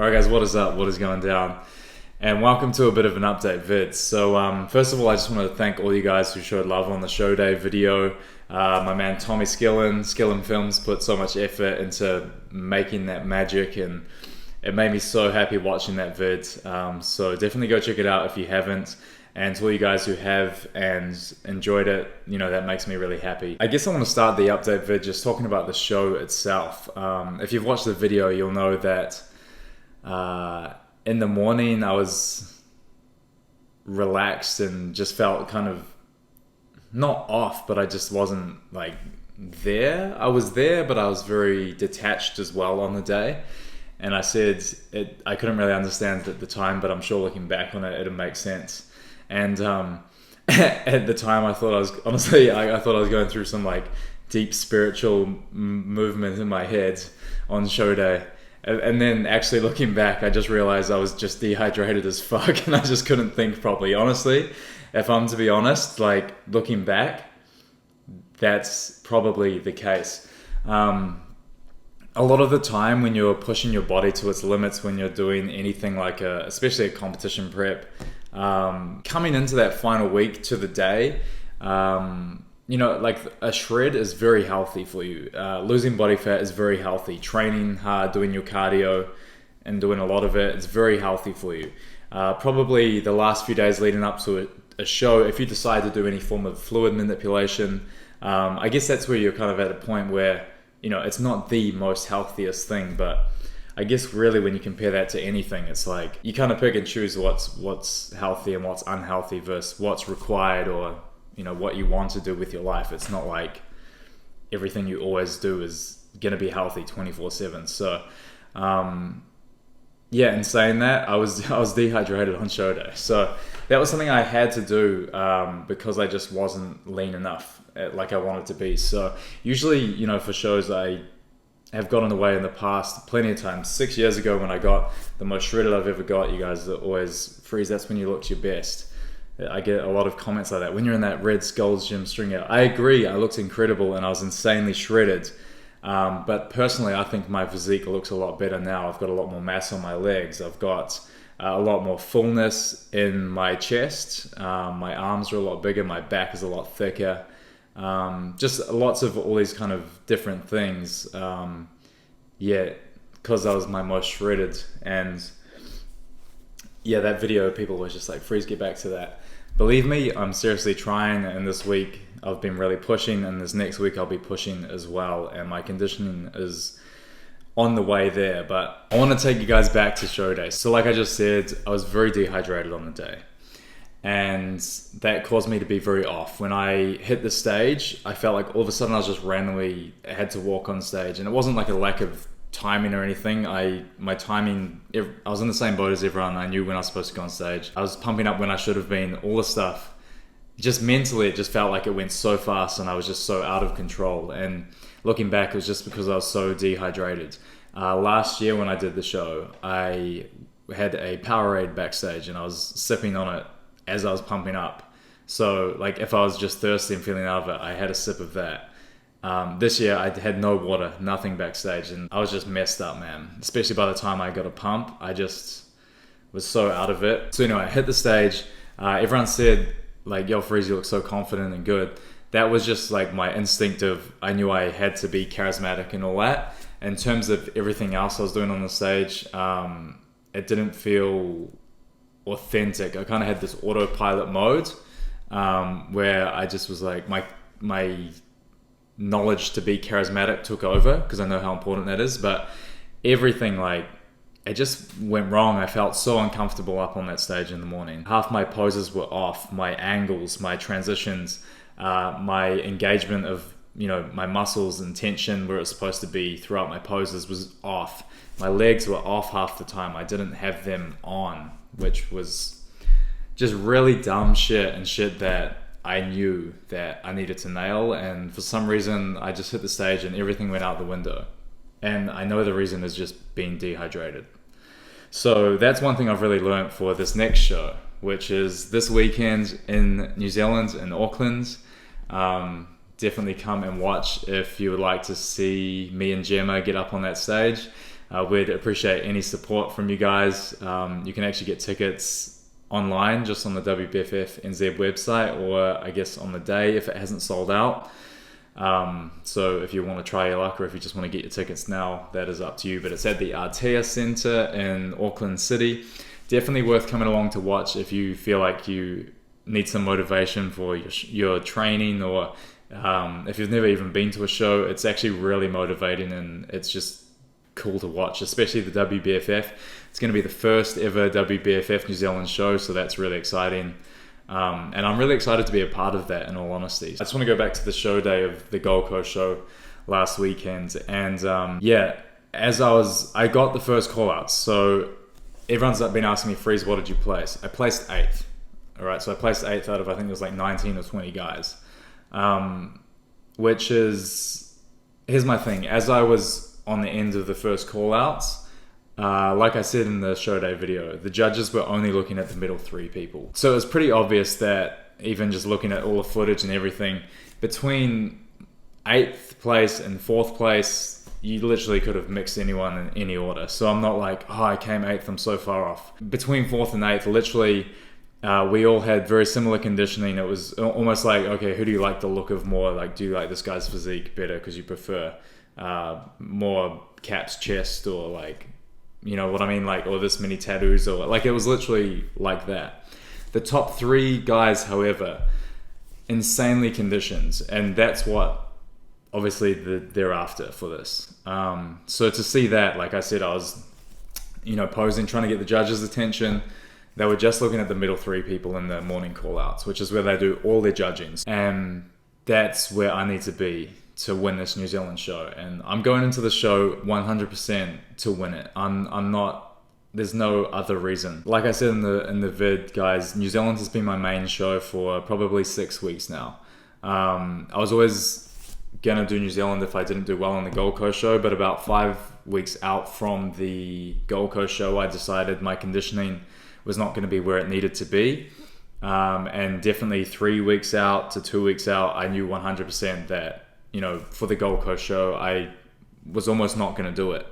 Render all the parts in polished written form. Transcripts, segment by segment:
Alright guys, what is up? What is going down? And welcome to a bit of an update vid. So first of all, I just want to thank all you guys who showed love on the show day video. My man Tommy Skillen Films put so much effort into making that magic, and it made me so happy watching that vid. So definitely go check it out if you haven't. And to all you guys who have and enjoyed it, you know, that makes me really happy. I guess I want to start the update vid just talking about the show itself. If you've watched the video, you'll know that in the morning I was relaxed and just felt kind of not off, but I just wasn't like there. I was there, but I was very detached as well on the day. And I said I couldn't really understand it at the time, but I'm sure looking back on it, it'll make sense. And at the time, I thought I was I thought I was going through some like deep spiritual movement in my head on show day. And then actually looking back, I just realized I was just dehydrated as fuck and I just couldn't think properly. Honestly, if I'm to be honest, like looking back, that's probably the case. A lot of the time when you're pushing your body to its limits, when you're doing anything like especially a competition prep, coming into that final week to the day, you know, like a shred is very healthy for you. Losing body fat is very healthy. Training hard, doing your cardio and doing a lot of it, it's very healthy for you. Probably the last few days leading up to a show, if you decide to do any form of fluid manipulation, I guess that's where you're kind of at a point where, you know, it's not the most healthiest thing, but I guess really when you compare that to anything, it's like you kind of pick and choose what's healthy and what's unhealthy versus what's required, or you know, what you want to do with your life. It's not like everything you always do is going to be healthy 24/7. So, yeah, in saying that, I was dehydrated on show day. So that was something I had to do because I just wasn't lean enough like I wanted to be. So usually, you know, for shows, I have gotten away in the past plenty of times. 6 years ago when I got the most shredded I've ever got, you guys are always, Freeze, that's when you looked your best. I get a lot of comments like that. When you're in that red Skulls gym string out, I agree, I looked incredible and I was insanely shredded. But personally, I think my physique looks a lot better now. I've got a lot more mass on my legs. I've got a lot more fullness in my chest. My arms are a lot bigger. My back is a lot thicker. Just lots of all these kind of different things. Yeah, because I was my most shredded. And yeah, that video, people were just like, Freeze, get back to that. Believe me, I'm seriously trying, and this week I've been really pushing, and this next week I'll be pushing as well, and my conditioning is on the way there. But I want to take you guys back to show day. So like I just said, I was very dehydrated on the day, and that caused me to be very off. When I hit the stage, I felt like all of a sudden I was just randomly had to walk on stage, and it wasn't like a lack of timing or anything. My timing, I was in the same boat as everyone. I knew when I was supposed to go on stage. I was pumping up when I should have been, all the stuff. Just mentally, it just felt like it went so fast and I was just so out of control. And looking back, it was just because I was so dehydrated. Last year when I did the show, I had a Powerade backstage and I was sipping on it as I was pumping up. So like if I was just thirsty and feeling out of it, I had a sip of that. This year I had no water, nothing backstage, and I was just messed up, man. Especially by the time I got a pump, I just was so out of it. So anyway, I hit the stage. Everyone said like, yo, Freeze, you look so confident and good. That was just like my instinct of, I knew I had to be charismatic and all that. In terms of everything else I was doing on the stage, it didn't feel authentic. I kind of had this autopilot mode where I just was like, my knowledge to be charismatic took over because I know how important that is, but everything, like, it just went wrong. I felt so uncomfortable up on that stage in the morning. Half my poses were off, my angles, my transitions, my engagement of, you know, my muscles and tension where it's supposed to be throughout my poses was off. My legs were off half the time. I didn't have them on, which was just really dumb shit and shit that I knew that I needed to nail, and for some reason I just hit the stage and everything went out the window. And I know the reason is just being dehydrated. So that's one thing I've really learned for this next show, which is this weekend in New Zealand, in Auckland. Definitely come and watch if you would like to see me and Gemma get up on that stage. We'd appreciate any support from you guys. You can actually get tickets online just on the WBFF NZ website, or I guess on the day if it hasn't sold out. So if you want to try your luck, or if you just want to get your tickets now, that is up to you. But it's at the Aotea Centre in Auckland City. Definitely worth coming along to watch if you feel like you need some motivation for your training, or if you've never even been to a show. It's actually really motivating, and it's just cool to watch, especially the WBFF. It's going to be the first ever WBFF New Zealand show, so that's really exciting. And I'm really excited to be a part of that, in all honesty. I just want to go back to the show day of the Gold Coast show last weekend. And I got the first call outs. So everyone's been asking me, Freeze, what did you place? I placed 8th. All right, so I placed 8th out of, I think it was like 19 or 20 guys. Which is, here's my thing. As I was on the end of the first call outs, like I said in the show day video, the judges were only looking at the middle 3 people. So it was pretty obvious that, even just looking at all the footage and everything, between 8th place and 4th place, you literally could have mixed anyone in any order. So I'm not like, oh, I came 8th, I'm so far off. Between 4th and 8th, literally, we all had very similar conditioning. It was almost like, okay, who do you like the look of more? Like, do you like this guy's physique better because you prefer more caps, chest, or like, you know what I mean? Like, or this many tattoos, or like, it was literally like that. The top 3 guys, however, insanely conditioned, and that's what obviously they're after for this. So to see that, like I said, I was, posing, trying to get the judges' attention. They were just looking at the middle 3 people in the morning call-outs, which is where they do all their judging. And that's where I need to be to win this New Zealand show. And I'm going into the show 100% to win it. I'm not, there's no other reason. Like I said in the vid, guys, New Zealand has been my main show for probably 6 weeks now. I was always gonna do New Zealand if I didn't do well on the Gold Coast show, but about 5 weeks out from the Gold Coast show, I decided my conditioning was not going to be where it needed to be. And definitely 3 weeks out to 2 weeks out, I knew 100% that, for the Gold Coast show, I was almost not going to do it.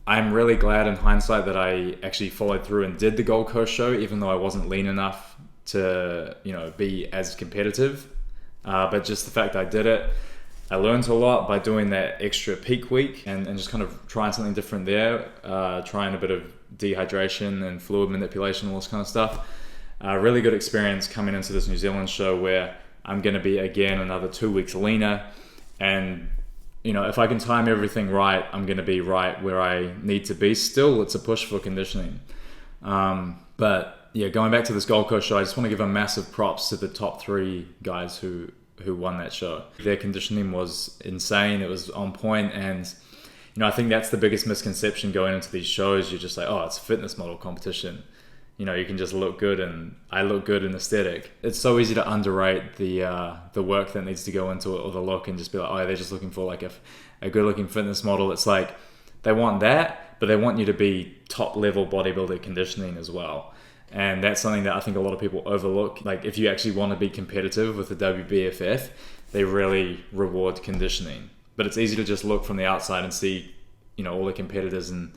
I'm really glad in hindsight that I actually followed through and did the Gold Coast show, even though I wasn't lean enough to, be as competitive. But just the fact I did it, I learned a lot by doing that extra peak week and just kind of trying something different there, trying a bit of dehydration and fluid manipulation, all this kind of stuff. Really good experience coming into this New Zealand show where I'm going to be again another 2 weeks leaner, and if I can time everything right, I'm going to be right where I need to be. Still, it's a push for conditioning, but yeah, going back to this Gold Coast show, I just want to give a massive props to the top 3 guys who won that show. Their conditioning was insane. It was on point, and I think that's the biggest misconception going into these shows. You're just like, oh, it's a fitness model competition. You can just look good, and I look good in aesthetic. It's so easy to underrate the work that needs to go into it, or the look, and just be like, oh, they're just looking for like a good looking fitness model. It's like they want that, but they want you to be top level bodybuilder conditioning as well. And that's something that I think a lot of people overlook. Like, if you actually want to be competitive with the WBFF, they really reward conditioning. But it's easy to just look from the outside and see, all the competitors and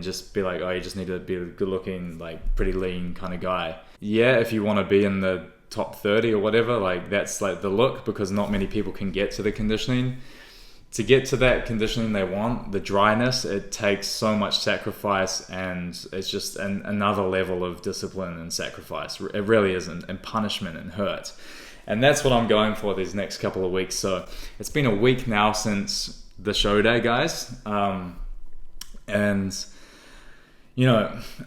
just be like, oh, you just need to be a good looking, like pretty lean kind of guy. Yeah, if you want to be in the top 30 or whatever, like that's like the look, because not many people can get to the conditioning. To get to that conditioning they want, the dryness, it takes so much sacrifice, and it's just another level of discipline and sacrifice. It really isn't, and punishment and hurt. And that's what I'm going for these next couple of weeks. So it's been a week now since the show day, guys. And,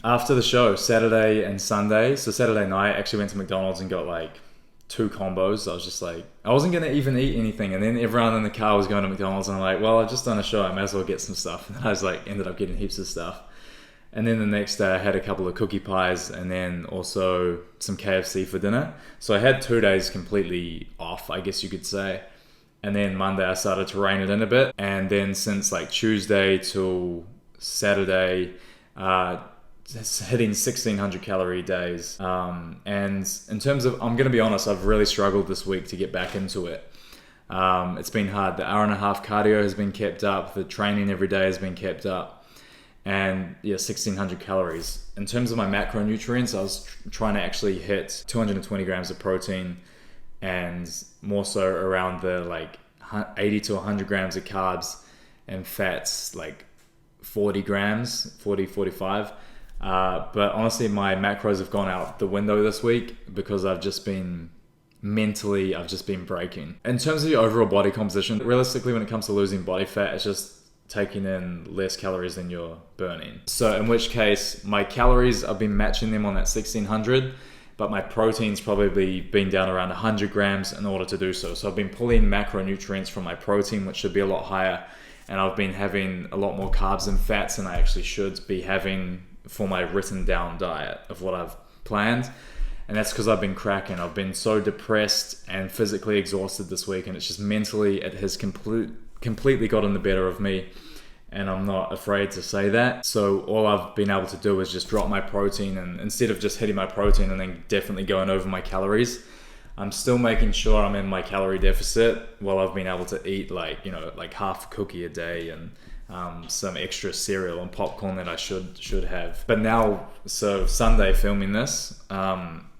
after the show, Saturday and Sunday, so Saturday night, I actually went to McDonald's and got like 2 combos. I was just like, I wasn't going to even eat anything. And then everyone in the car was going to McDonald's, and I'm like, well, I've just done a show, I may as well get some stuff. And I was like, ended up getting heaps of stuff. And then the next day I had a couple of cookie pies, and then also some KFC for dinner. So I had 2 days completely off, I guess you could say. And then Monday I started to rein it in a bit. And then since like Tuesday till Saturday, hitting 1600 calorie days. And in terms of, I'm going to be honest, I've really struggled this week to get back into it. It's been hard. The hour and a half cardio has been kept up. The training every day has been kept up. And yeah, 1600 calories. In terms of my macronutrients, I was trying to actually hit 220 grams of protein and more so around the like 80 to 100 grams of carbs and fats, like 40 grams, 45. But honestly, my macros have gone out the window this week because I've just been breaking. In terms of your overall body composition, realistically, when it comes to losing body fat, it's just taking in less calories than you're burning. So in which case, my calories, I've been matching them on that 1600, but my protein's probably been down around 100 grams in order to do so. So I've been pulling macronutrients from my protein, which should be a lot higher, and I've been having a lot more carbs and fats than I actually should be having for my written down diet of what I've planned. And that's because I've been cracking. I've been so depressed and physically exhausted this week, and it's just mentally, it has completely gotten the better of me, and I'm not afraid to say that. So all I've been able to do is just drop my protein, and instead of just hitting my protein and then definitely going over my calories, I'm still making sure I'm in my calorie deficit while I've been able to eat like half a cookie a day and some extra cereal and popcorn that I should have. But now, so Sunday filming this,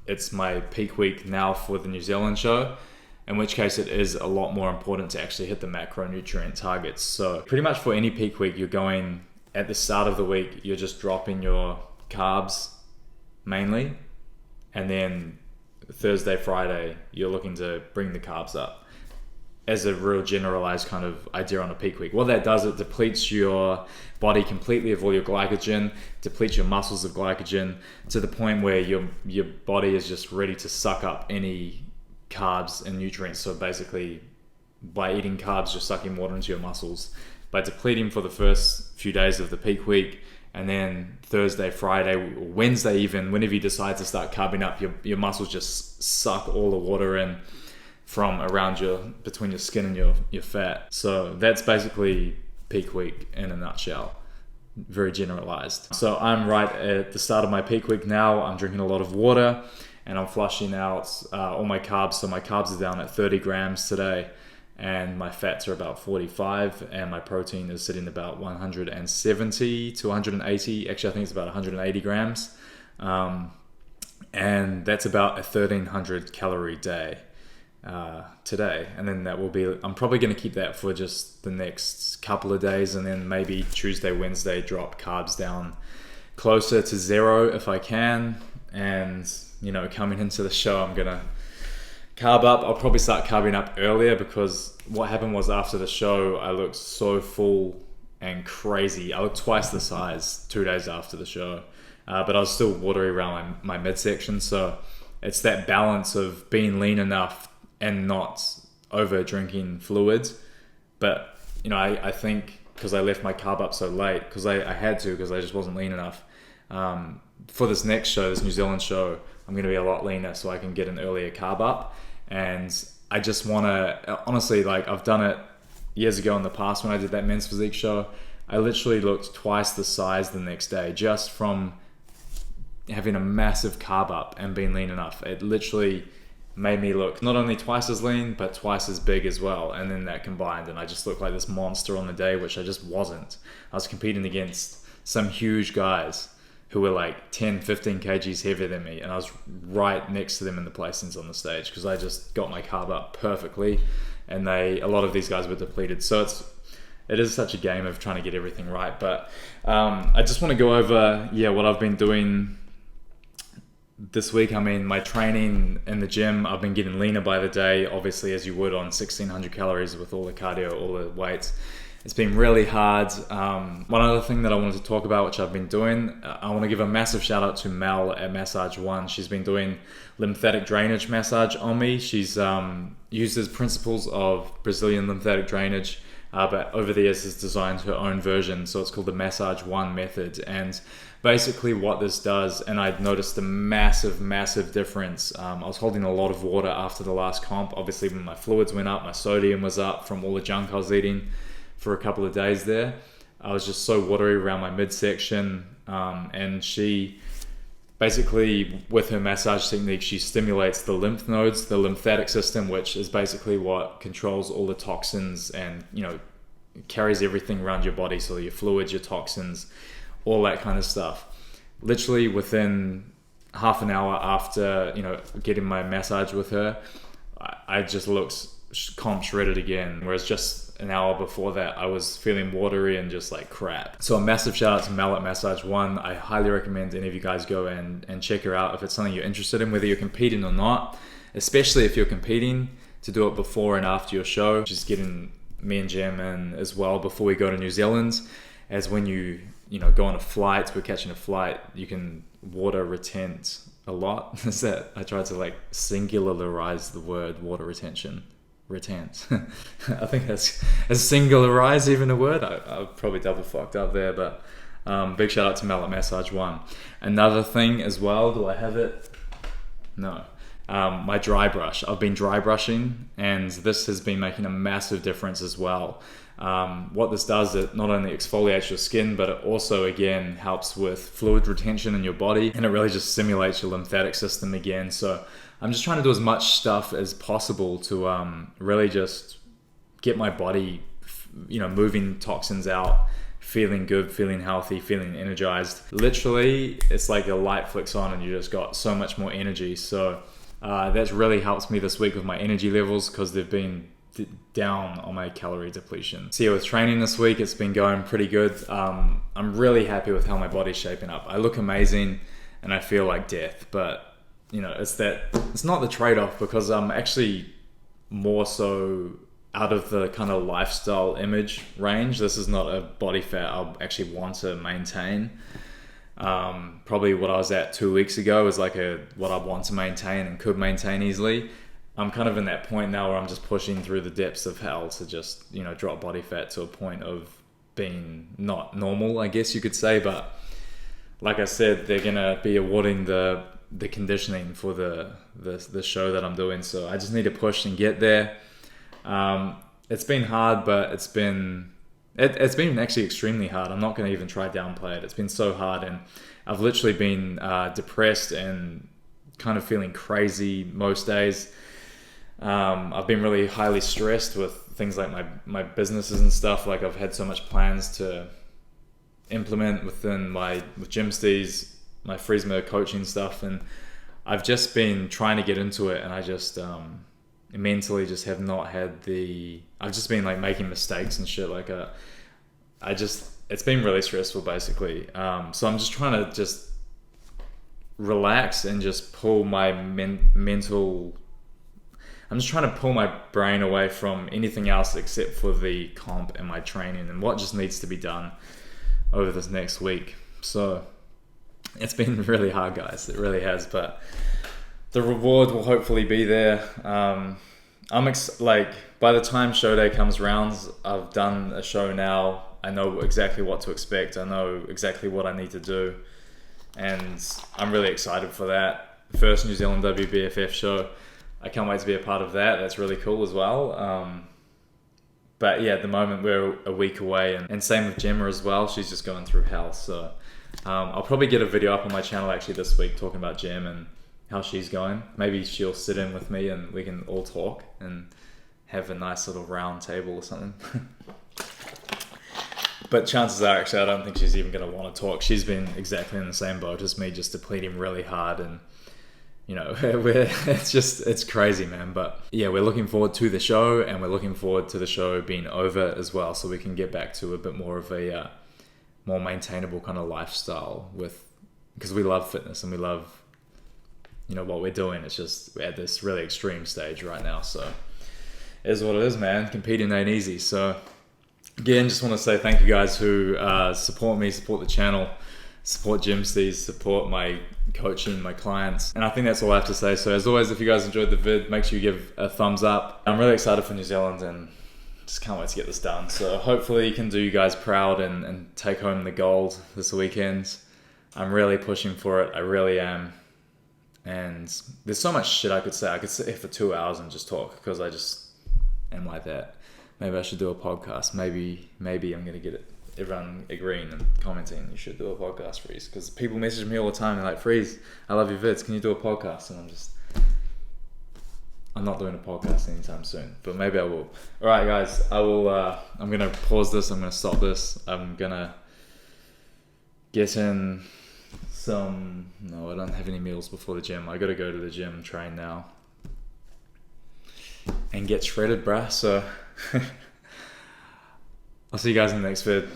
it's my peak week now for the New Zealand show, in which case it is a lot more important to actually hit the macronutrient targets. So pretty much for any peak week, you're going at the start of the week, you're just dropping your carbs mainly, and then Thursday, Friday, you're looking to bring the carbs up as a real generalized kind of idea on a peak week. What that does, it depletes your body completely of all your glycogen, depletes your muscles of glycogen to the point where your body is just ready to suck up any carbs and nutrients. So basically, by eating carbs, you're sucking water into your muscles. By depleting for the first few days of the peak week, and then Thursday, Friday, Wednesday even, whenever you decide to start carbing up, your muscles just suck all the water in from around between your skin and your fat. So that's basically peak week in a nutshell, very generalized. So I'm right at the start of my peak week now. I'm drinking a lot of water and I'm flushing out all my carbs. So my carbs are down at 30 grams today, and my fats are about 45, and my protein is sitting about 170 to 180. Actually, I think it's about 180 grams. And that's about a 1300 calorie day today. And then that will be, I'm probably going to keep that for just the next couple of days, and then maybe Tuesday, Wednesday, drop carbs down closer to 0 if I can. And, coming into the show, I'm going to carb up. I'll probably start carving up earlier, because what happened was after the show, I looked so full and crazy. I looked twice the size 2 days after the show, but I was still watery around my midsection. So it's that balance of being lean enough and not over drinking fluids. But, I think because I left my carb up so late, because I had to, because I just wasn't lean enough. For this next show, this New Zealand show, I'm going to be a lot leaner so I can get an earlier carb up. And I just want to, honestly, I've done it years ago in the past when I did that men's physique show. I literally looked twice the size the next day just from having a massive carb up and being lean enough. It literally made me look not only twice as lean, but twice as big as well. And then that combined, and I just looked like this monster on the day, which I just wasn't. I was competing against some huge guys who were like 10, 15 kgs heavier than me, and I was right next to them in the placings on the stage because I just got my carb up perfectly, and a lot of these guys were depleted. So it is such a game of trying to get everything right. But I just want to go over what I've been doing this week. I mean, my training in the gym, I've been getting leaner by the day, obviously, as you would on 1600 calories with all the cardio, all the weights. It's been really hard. One other thing that I wanted to talk about, which I've been doing, I want to give a massive shout out to Mel at Massage One. She's been doing lymphatic drainage massage on me. She's uses principles of Brazilian lymphatic drainage, but over the years has designed her own version. So it's called the Massage One method. And basically what this does, and I'd noticed a massive difference. I was holding a lot of water after the last comp. Obviously when my fluids went up, my sodium was up from all the junk I was eating for a couple of days there. I was just so watery around my midsection, and she basically with her massage technique, she stimulates the lymph nodes, the lymphatic system, which is basically what controls all the toxins and, carries everything around your body. So your fluids, your toxins, all that kind of stuff. Literally within half an hour after, getting my massage with her, I just looked comp shredded again. Whereas just an hour before that, I was feeling watery and just like crap. So a massive shout out to Mallet Massage 1. I highly recommend any of you guys go and check her out if it's something you're interested in, whether you're competing or not, especially if you're competing, to do it before and after your show. Just getting me and Jem in as well before we go to New Zealand, as when you go on a flight, we're catching a flight, you can water retent a lot. Is that, I tried to like singularize the word water retention. Retent. I think that's, is singularize even a word? I probably double fucked up there, but big shout out to Mallet Massage 1. Another thing as well, do I have it? No. My dry brush. I've been dry brushing, and this has been making a massive difference as well. What this does, it not only exfoliates your skin, but it also again helps with fluid retention in your body, and it really just stimulates your lymphatic system again. So I'm just trying to do as much stuff as possible to really just get my body, moving toxins out, feeling good, feeling healthy, feeling energized. Literally, it's like a light flicks on and you just got so much more energy. So that's really helped me this week with my energy levels, because they've been down on my calorie depletion. So yeah, with training this week, it's been going pretty good. I'm really happy with how my body's shaping up. I look amazing and I feel like death, but it's not the trade-off, because I'm actually more so out of the kind of lifestyle image range. This is not a body fat I'll actually want to maintain. Probably what I was at 2 weeks ago is like what I want to maintain and could maintain easily. I'm kind of in that point now where I'm just pushing through the depths of hell to just, drop body fat to a point of being not normal, I guess you could say. But like I said, they're gonna be awarding the conditioning for the show that I'm doing, so I just need to push and get there. It's been hard, but it's been actually extremely hard. I'm not going to even try downplay it. It's been so hard, and I've literally been depressed and kind of feeling crazy most days. I've been really highly stressed with things like my businesses and stuff. Like, I've had so much plans to implement with Gymstees, my Freezma coaching stuff, and I've just been trying to get into it, and I just mentally just have not had I've just been like making mistakes and shit. Like it's been really stressful basically. So I'm just trying to just relax and just pull my mental, I'm just trying to pull my brain away from anything else except for the comp and my training and what just needs to be done over this next week. So it's been really hard, guys. It really has, but the reward will hopefully be there. By the time show day comes around, I've done a show now. I know exactly what to expect. I know exactly what I need to do, and I'm really excited for that. First New Zealand WBFF show. I can't wait to be a part of that. That's really cool as well. But yeah, at the moment we're a week away, and same with Gemma as well. She's just going through hell. So I'll probably get a video up on my channel actually this week talking about Gem and how she's going. Maybe she'll sit in with me and we can all talk and have a nice little round table or something. But chances are, actually, I don't think she's even going to want to talk. She's been exactly in the same boat as me, just depleting really hard, and it's crazy, man. But yeah, we're looking forward to the show, and we're looking forward to the show being over as well, so we can get back to a bit more of a more maintainable kind of lifestyle because we love fitness and we love what we're doing. It's just we're at this really extreme stage right now, so it is what it is, man. Competing ain't easy. So again, just want to say thank you guys who support me, support the channel, support Gymstees, support my coaching, my clients, and I think that's all I have to say. So as always, if you guys enjoyed the vid, make sure you give a thumbs up. I'm really excited for New Zealand and just can't wait to get this done. So hopefully you can do you guys proud and take home the gold this weekend. I'm really pushing for it. I really am. And there's so much shit I could say. I could sit here for 2 hours and just talk because I just am like that. Maybe I should do a podcast. Maybe I'm going to get everyone agreeing and commenting you should do a podcast, Freeze, because people message me all the time. They're like, Freeze, I love your vids. Can you do a podcast? And I'm not doing a podcast anytime soon, but maybe I will. All right, guys, I will. I'm gonna pause this. I'm gonna stop this. I'm gonna get in some. No, I don't have any meals before the gym. I gotta go to the gym, train now, and get shredded, bruh. So I'll see you guys in the next vid.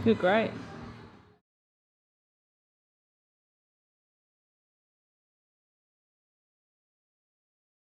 You're great.